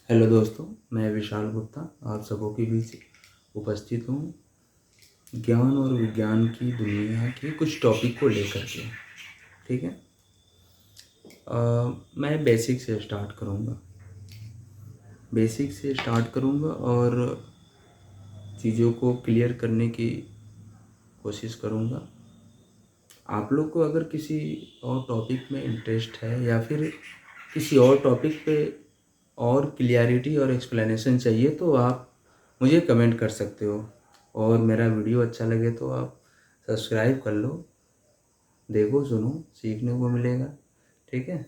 Hello दोस्तों, मैं विशाल गुप्ता आप सबों के बीच उपस्थित हूँ ज्ञान और विज्ञान की दुनिया के कुछ टॉपिक को लेकर के। ठीक है। मैं बेसिक से स्टार्ट करूँगा और चीज़ों को क्लियर करने की कोशिश करूँगा। आप लोग को अगर किसी और टॉपिक में इंटरेस्ट है या फिर किसी और टॉपिक पे और क्लियरिटी और एक्सप्लेनेशन चाहिए तो आप मुझे कमेंट कर सकते हो। और मेरा वीडियो अच्छा लगे तो आप सब्सक्राइब कर लो, देखो सुनो, सीखने को मिलेगा। ठीक है,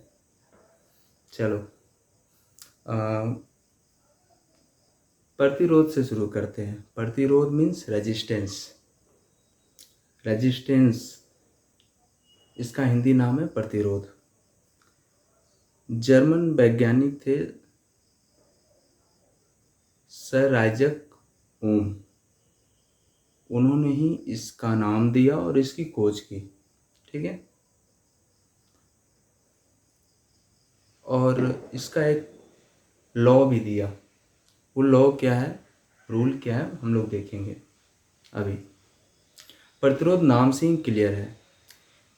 चलो। अ, प्रतिरोध से शुरू करते हैं। प्रतिरोध मीन्स रेजिस्टेंस। रेजिस्टेंस इसका हिंदी नाम है प्रतिरोध। जर्मन वैज्ञानिक थे सर आइजक ओम। उन्होंने ही इसका नाम दिया और इसकी खोज की। ठीक है। और इसका एक लॉ भी दिया। वो लॉ क्या है, रूल क्या है, हम लोग देखेंगे अभी। प्रतिरोध नाम से ही क्लियर है।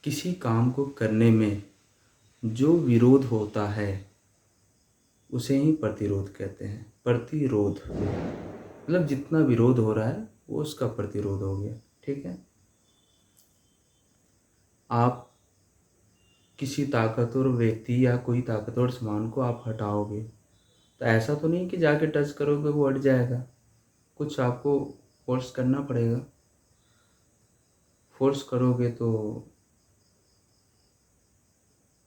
किसी काम को करने में जो विरोध होता है उसे ही प्रतिरोध कहते हैं। प्रतिरोध मतलब जितना विरोध हो रहा है वो उसका प्रतिरोध हो गया। ठीक है। आप किसी ताकतवर व्यक्ति या कोई ताकतवर सामान को आप हटाओगे तो ऐसा तो नहीं कि जाके टच करोगे वो हट जाएगा। कुछ आपको फोर्स करना पड़ेगा। फोर्स करोगे तो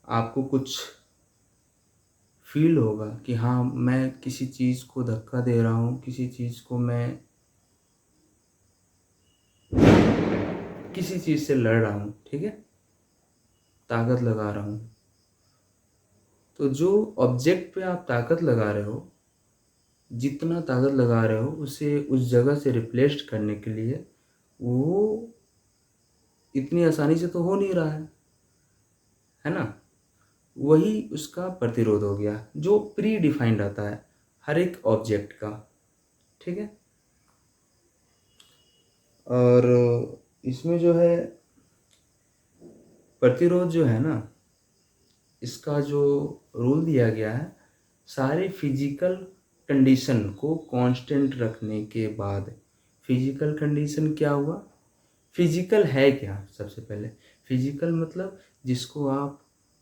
आपको कुछ फील होगा कि हाँ, मैं किसी चीज़ को धक्का दे रहा हूँ, किसी चीज़ को मैं किसी चीज़ से लड़ रहा हूँ। ठीक है, ताकत लगा रहा हूँ। तो जो ऑब्जेक्ट पे आप ताकत लगा रहे हो, जितना ताकत लगा रहे हो उसे उस जगह से रिप्लेस करने के लिए वो इतनी आसानी से तो हो नहीं रहा है ना। वही उसका प्रतिरोध हो गया जो प्री डिफाइंड रहता है हर एक ऑब्जेक्ट का। ठीक है। और इसमें जो है प्रतिरोध जो है ना, इसका जो रूल दिया गया है, सारे फिजिकल कंडीशन को कांस्टेंट रखने के बाद। फिजिकल कंडीशन क्या हुआ, फिजिकल है क्या। सबसे पहले फिजिकल मतलब जिसको आप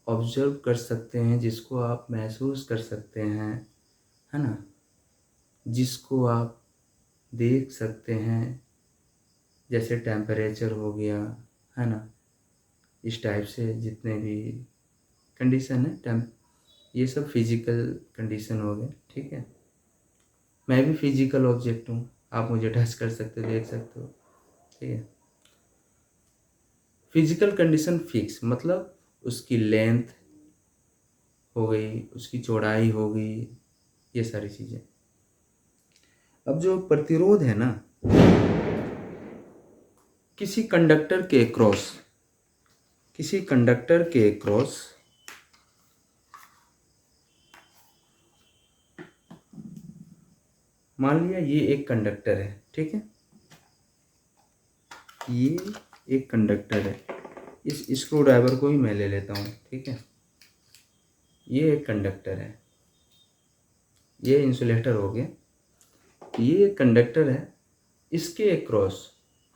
ऑब्जर्व कर सकते हैं, जिसको आप महसूस कर सकते हैं, है ना, जिसको आप देख सकते हैं, जैसे टेम्परेचर हो गया, है ना। इस टाइप से जितने भी कंडीशन है ये सब फिजिकल कंडीशन हो गए। ठीक है। मैं भी फिजिकल ऑब्जेक्ट हूँ, आप मुझे टच कर सकते हो, देख सकते हो। ठीक है। फिजिकल कंडीशन फिक्स मतलब उसकी लेंथ हो गई, उसकी चौड़ाई हो गई, ये सारी चीज़ें। अब जो प्रतिरोध है ना, किसी कंडक्टर के क्रॉस मान लिया ये एक कंडक्टर है। ठीक है, ये एक कंडक्टर है। इस स्क्रू ड्राइवर को ही मैं ले लेता हूँ। ठीक है, ये एक कंडक्टर है, ये इंसुलेटर हो गया, ये एक कंडक्टर है। इसके अक्रॉस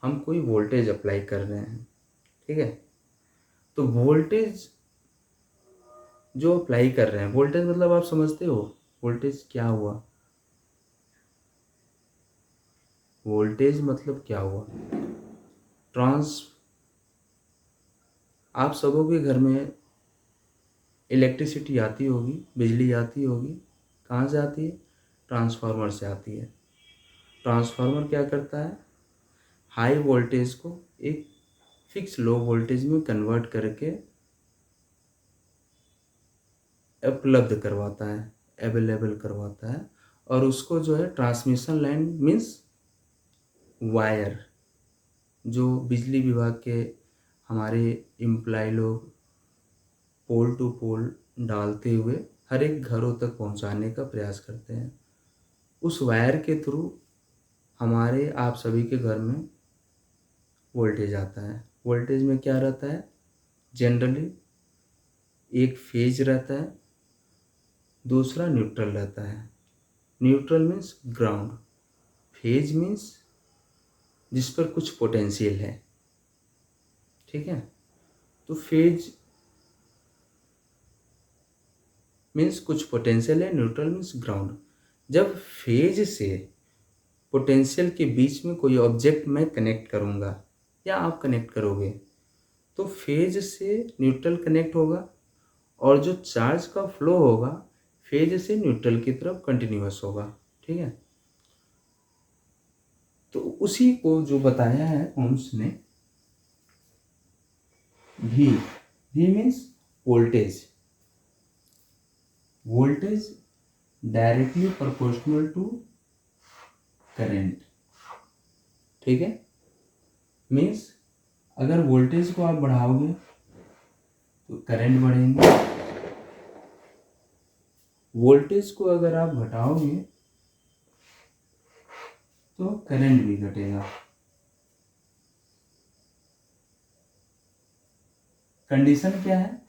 हम कोई वोल्टेज अप्लाई कर रहे हैं। ठीक है, तो वोल्टेज जो अप्लाई कर रहे हैं, वोल्टेज मतलब आप समझते हो वोल्टेज क्या हुआ। वोल्टेज मतलब क्या हुआ, ट्रांस आप सबों के घर में इलेक्ट्रिसिटी आती होगी, बिजली आती होगी। कहाँ से आती है, ट्रांसफार्मर से आती है। ट्रांसफार्मर क्या करता है, हाई वोल्टेज को एक फिक्स लो वोल्टेज में कन्वर्ट करके उपलब्ध करवाता है, अवेलेबल करवाता है। और उसको जो है ट्रांसमिशन लाइन मीन्स वायर, जो बिजली विभाग के हमारे एम्प्लॉय लोग पोल टू पोल डालते हुए हर एक घरों तक पहुंचाने का प्रयास करते हैं। उस वायर के थ्रू हमारे आप सभी के घर में वोल्टेज आता है। वोल्टेज में क्या रहता है? जनरली एक फेज रहता है, दूसरा न्यूट्रल रहता है। Neutral means ground, phase means जिस पर कुछ पोटेंशियल है। ठीक है, तो फेज मीन्स कुछ पोटेंशियल है, न्यूट्रल मीन्स ग्राउंड। जब फेज से पोटेंशियल के बीच में कोई ऑब्जेक्ट मैं कनेक्ट करूँगा या आप कनेक्ट करोगे, तो फेज से न्यूट्रल कनेक्ट होगा और जो चार्ज का फ्लो होगा फेज से न्यूट्रल की तरफ कंटिन्यूअस होगा। ठीक है, तो उसी को जो बताया है ओम्स ने, V means voltage. Voltage directly proportional to current. ठीक है, मीन्स अगर वोल्टेज को आप बढ़ाओगे तो करंट बढ़ेंगे, वोल्टेज को अगर आप घटाओगे तो करंट भी घटेगा। कंडीशन क्या है?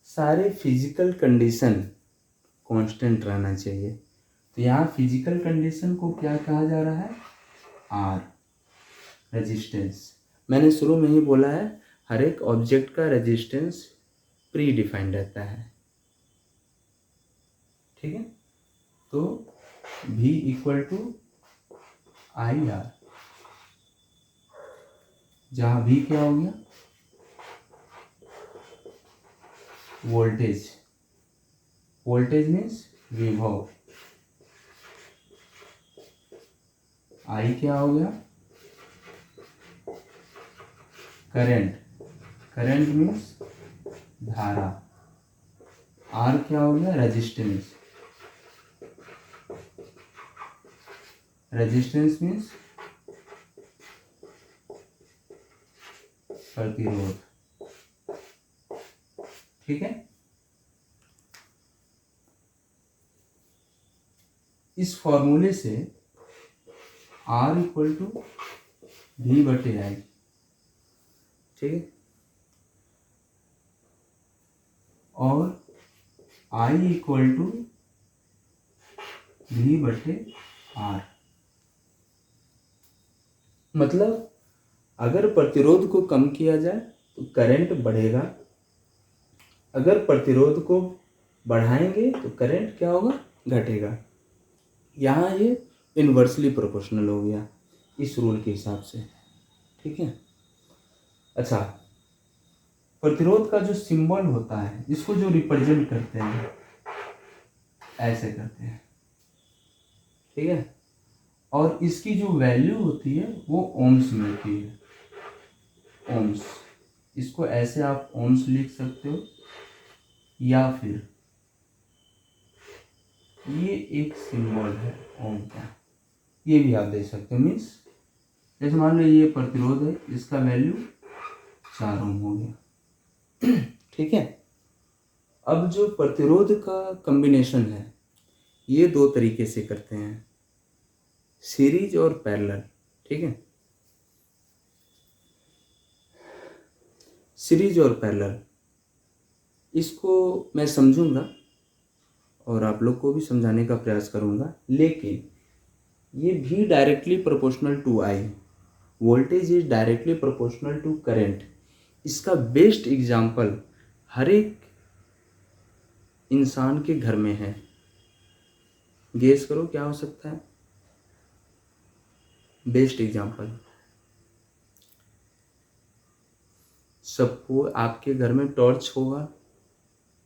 सारे फिजिकल कंडीशन कांस्टेंट रहना चाहिए। तो यहाँ फिजिकल कंडीशन को क्या कहा जा रहा है? R, resistance. मैंने शुरू में ही बोला है हर एक ऑब्जेक्ट का रेजिस्टेंस प्री डिफाइंड रहता है। ठीक है, तो V equal to I R, जहाँ V क्या हो गया? वोल्टेज। वोल्टेज मीन्स विभव। I क्या हो गया? करंट। करंट मीन्स धारा। R क्या हो गया? रेजिस्टेंस। रेजिस्टेंस मीन्स प्रतिरोध। ठीक है, इस फॉर्मूले से R इक्वल टू V बटे आई। ठीक है, और I इक्वल टू V बटे R। मतलब अगर प्रतिरोध को कम किया जाए तो करंट बढ़ेगा, अगर प्रतिरोध को बढ़ाएंगे तो करंट क्या होगा? घटेगा। यहाँ ये इन्वर्सली प्रोपोर्शनल हो गया इस रूल के हिसाब से। ठीक है, अच्छा, प्रतिरोध का जो सिंबल होता है, इसको जो रिप्रेजेंट करते हैं, ऐसे करते हैं। ठीक है, और इसकी जो वैल्यू होती है वो ओम्स में होती है। ओम्स, इसको ऐसे आप ओम्स लिख सकते हो, या फिर ये एक सिंबल है ओम का, ये भी आप देख सकते हो। मीन्स जैसे मान लो ये प्रतिरोध है, इसका वैल्यू 4 ओम हो गया। ठीक है, अब जो प्रतिरोध का कॉम्बिनेशन है ये दो तरीके से करते हैं, सीरीज और पैरेलल। ठीक है, सीरीज और पैरेलल, इसको मैं समझूंगा और आप लोग को भी समझाने का प्रयास करूंगा, लेकिन ये भी directly proportional to I, voltage is directly proportional to current. इसका बेस्ट एग्जाम्पल हर एक इंसान के घर में है। गेस करो क्या हो सकता है बेस्ट एग्जाम्पल? सबको आपके घर में टॉर्च होगा।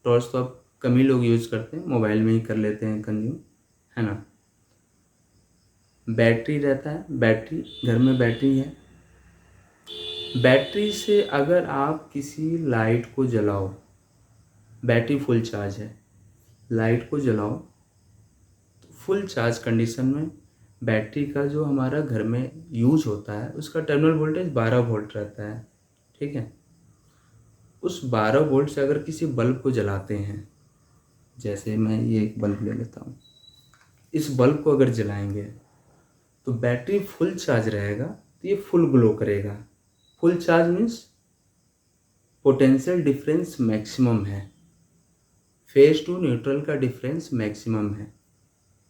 टॉर्च तो अब कम ही लोग यूज करते हैं, मोबाइल में ही कर लेते हैं कंज्यूम, है ना। बैटरी रहता है, बैटरी, घर में बैटरी है। बैटरी से अगर आप किसी लाइट को जलाओ, बैटरी फुल चार्ज है, लाइट को जलाओ तो फुल चार्ज कंडीशन में बैटरी का जो हमारा घर में यूज होता है उसका टर्मिनल वोल्टेज 12 वोल्ट रहता है। ठीक है, उस 12 वोल्ट से अगर किसी बल्ब को जलाते हैं, जैसे मैं ये एक बल्ब ले लेता हूँ, इस बल्ब को अगर जलाएंगे तो बैटरी फुल चार्ज रहेगा तो ये फुल ग्लो करेगा। Full charge means potential difference maximum है, फेज टू न्यूट्रल का डिफरेंस मैक्सिमम है।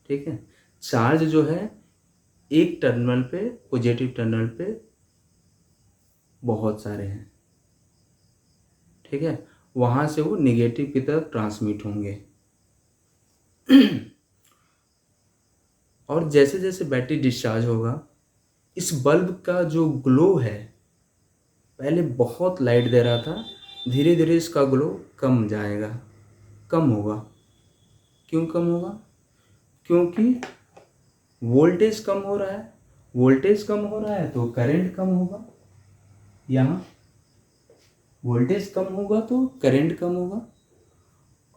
ठीक है, चार्ज जो है एक टर्मिनल पे, पॉजिटिव टर्मिनल पे बहुत सारे हैं। ठीक है, वहाँ से वो निगेटिव की तरफ ट्रांसमिट होंगे। और जैसे जैसे बैटरी डिस्चार्ज होगा, इस बल्ब का जो ग्लो है, पहले बहुत लाइट दे रहा था, धीरे धीरे इसका ग्लो कम जाएगा, कम होगा। क्यों कम होगा? क्योंकि वोल्टेज कम हो रहा है। वोल्टेज कम हो रहा है तो करंट कम होगा। यहाँ वोल्टेज कम होगा तो करंट कम होगा,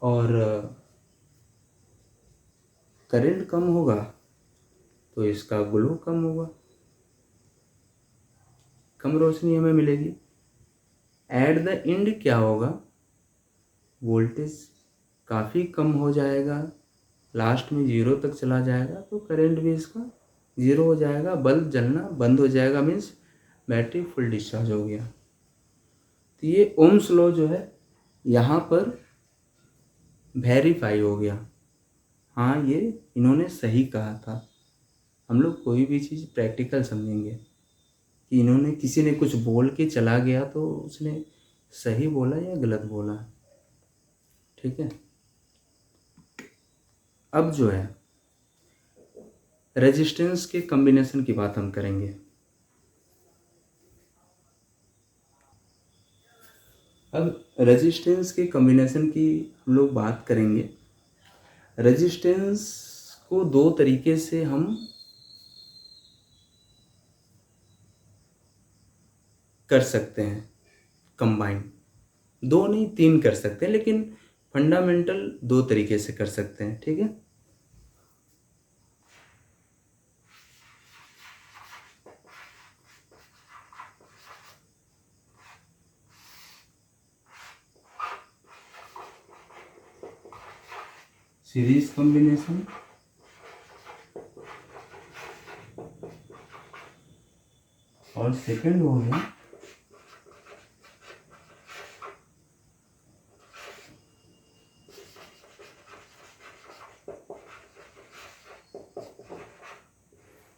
और करंट कम होगा तो इसका ग्लो कम होगा, कम रोशनी हमें मिलेगी। एट द एंड क्या होगा? वोल्टेज काफ़ी कम हो जाएगा, लास्ट में 0 तक चला जाएगा, तो करंट भी इसका 0 हो जाएगा, बल्ब जलना बंद हो जाएगा, मीन्स बैटरी फुल डिस्चार्ज हो गया। तो ये ओम्स लॉ जो है यहाँ पर वेरीफाई हो गया। हाँ, ये इन्होंने सही कहा था। हम लोग कोई भी चीज़ प्रैक्टिकल समझेंगे कि इन्होंने, किसी ने कुछ बोल के चला गया तो उसने सही बोला या गलत बोला। ठीक है, अब जो है रेजिस्टेंस के कॉम्बिनेशन की बात हम करेंगे। अब रेजिस्टेंस के कॉम्बिनेशन की हम लोग बात करेंगे। रेजिस्टेंस को दो तरीके से हम कर सकते हैं कंबाइन, दो नहीं 3 कर सकते हैं, लेकिन फंडामेंटल दो तरीके से कर सकते हैं। ठीक है, सीरीज कॉम्बिनेशन और सेकंड हो गया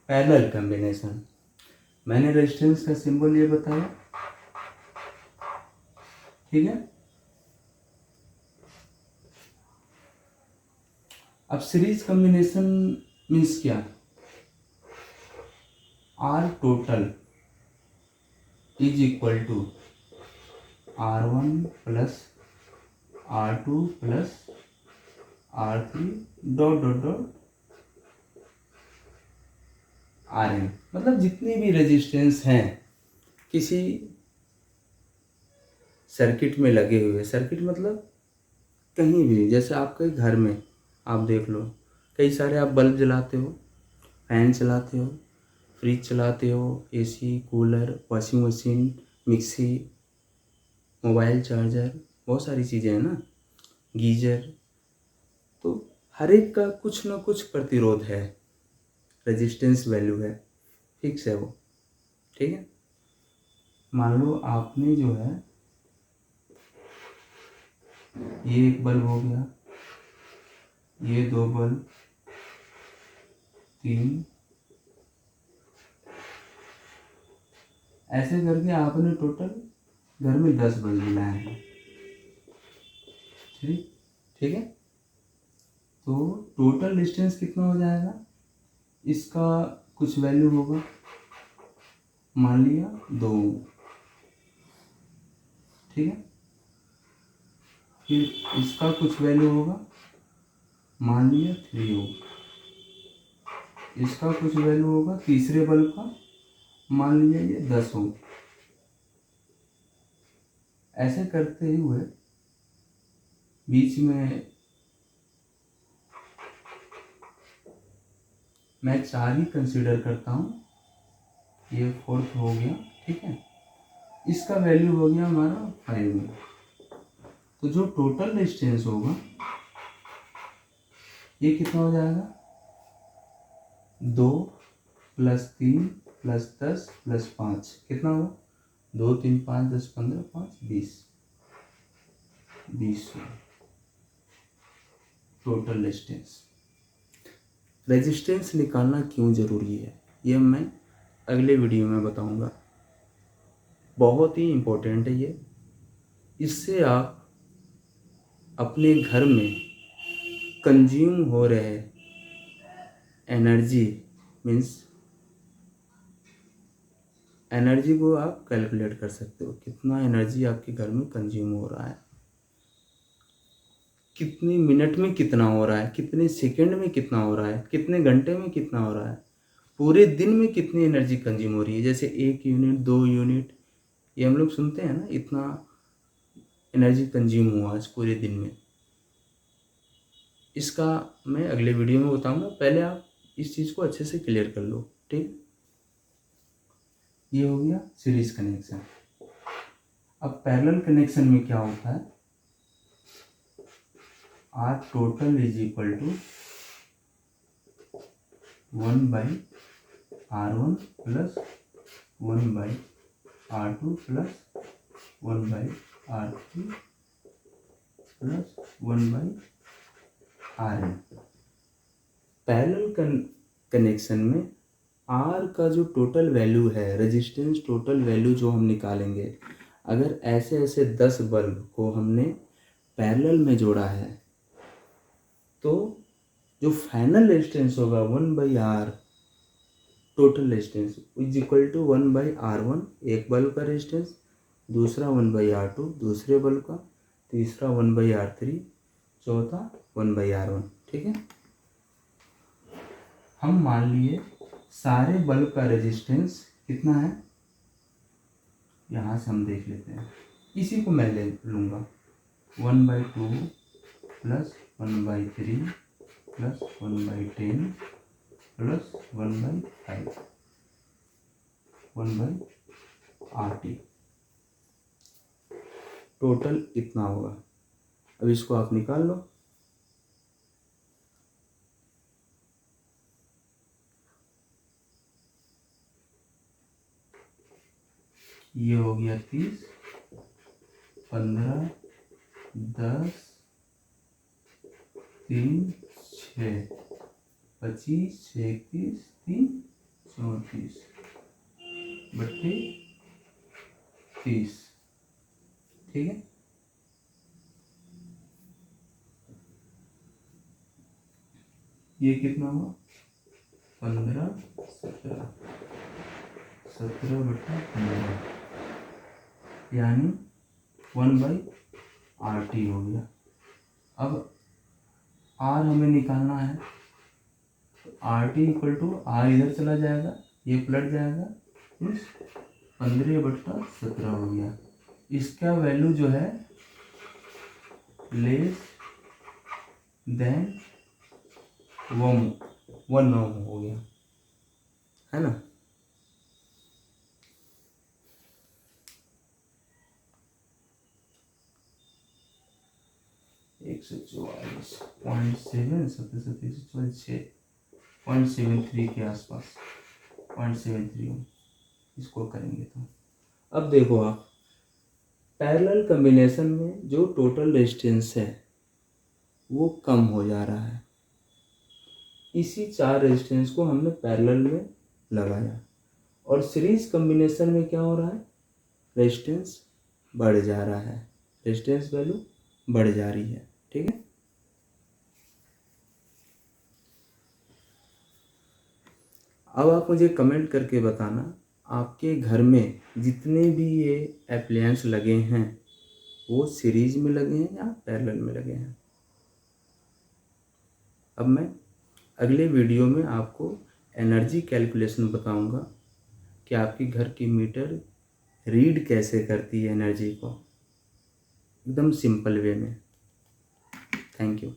पैरेलल कॉम्बिनेशन। मैंने रेजिस्टेंस का सिंबल ये बताया। ठीक है, अब सीरीज कॉम्बिनेशन मीन्स क्या? R total is equal to R1 plus R2 plus R3 dot dot dot Rn। मतलब जितने भी रेजिस्टेंस हैं किसी सर्किट में लगे हुए, सर्किट मतलब कहीं भी, जैसे आपके घर में आप देख लो, कई सारे आप बल्ब जलाते हो, फैन चलाते हो, फ्रिज चलाते हो, AC, cooler, washing machine, mixie, mobile charger, बहुत सारी चीज़ें हैं ना, गीजर। तो हर एक का कुछ ना कुछ प्रतिरोध है, रेजिस्टेंस वैल्यू है, फिक्स है वो। ठीक है, मान लो आपने जो है ये एक बल्ब हो गया, ये 2 बल्ब, 3, ऐसे करके आपने टोटल घर में 10 बल्ब जलाए हैं। ठीक ठीक है, तो टोटल डिस्टेंस कितना हो जाएगा? इसका कुछ वैल्यू होगा, मान लिया 2। ठीक है, फिर इसका कुछ वैल्यू होगा, मान लिया 3 होगा। इसका कुछ वैल्यू होगा तीसरे बल्ब का, मान लिया ये 10 होगा। ऐसे करते हुए बीच में मैं 4 ही कंसीडर करता हूँ, ये 4th हो गया। ठीक है, इसका वैल्यू हो गया हमारा 5 में। तो जो टोटल रेजिस्टेंस होगा ये कितना हो जाएगा, 2 + 3 + 10 + 5 कितना हुआ, 2 3 5 10 15 5 20 टोटल रेजिस्टेंस निकालना क्यों ज़रूरी है ये मैं अगले वीडियो में बताऊंगा। बहुत ही इम्पोर्टेंट है ये। इससे आप अपने घर में कंज्यूम हो रहे एनर्जी एनर्जी को आप कैलकुलेट कर सकते हो, कितना एनर्जी आपके घर में कंज्यूम हो रहा है, कितने मिनट में कितना हो रहा है, कितने सेकंड में कितना हो रहा है, कितने घंटे में कितना हो रहा है, पूरे दिन में कितनी एनर्जी कंज्यूम हो रही है। जैसे 1 यूनिट 2 यूनिट ये हम लोग सुनते हैं ना, इतना एनर्जी कंज्यूम हुआ आज पूरे दिन में। इसका मैं अगले वीडियो में बताऊंगा, पहले आप इस चीज़ को अच्छे से क्लियर कर लो, ठीक। ये हो गया सीरीज कनेक्शन। अब पैरेलल कनेक्शन में क्या होता है, R total = 1/R1 + 1/R2 + 1/R3 + 1/Rn। Parallel connection में R का जो टोटल वैल्यू है, रेजिस्टेंस टोटल वैल्यू जो हम निकालेंगे, अगर ऐसे ऐसे 10 बल्ब को हमने पैरेलल में जोड़ा है तो जो फाइनल रेजिस्टेंस होगा 1/R टोटल रेजिस्टेंस = 1/R1 एक बल्ब का रेजिस्टेंस, दूसरा 1/R2 दूसरे बल्ब का, तीसरा 1/R3, चौथा 1/R1, ठीक है। हम मान लिए सारे बल्ब का रेजिस्टेंस कितना है, यहाँ से हम देख लेते हैं, इसी को मैं ले लूँगा 1/2 + 1/3 + 1/10 + 1/5 1/RT टोटल इतना होगा। अब इसको आप निकाल लो। ये हो गया 30 15 10 3 6 25 6 31 3 34 बट्टे 30, ठीक है। ये कितना हुआ, 15 17 17/15 यानी 1/RT हो गया। अब R हमें निकालना है, तो RT = R इधर चला जाएगा, ये पलट जाएगा, 15/17 हो गया। इसका वैल्यू जो है लेस देन 1 ओम हो गया, है ना। एक सौ 44.7 0.73 के आसपास 0.73 इसको करेंगे तो। अब देखो आप पैरेलल कॉम्बिनेशन में जो टोटल रेजिस्टेंस है वो कम हो जा रहा है, इसी 4 रेजिस्टेंस को हमने पैरेलल में लगाया, और सीरीज कॉम्बिनेशन में क्या हो रहा है, रेजिस्टेंस बढ़ जा रहा है, रेजिस्टेंस वैल्यू बढ़ जा रही है, ठीक है। अब आप मुझे कमेंट करके बताना आपके घर में जितने भी ये एप्लायंस लगे हैं वो सीरीज में लगे हैं या पैरेलल में लगे हैं। अब मैं अगले वीडियो में आपको एनर्जी कैलकुलेशन बताऊंगा कि आपके घर की मीटर रीड कैसे करती है एनर्जी को, एकदम सिंपल वे में। Thank you.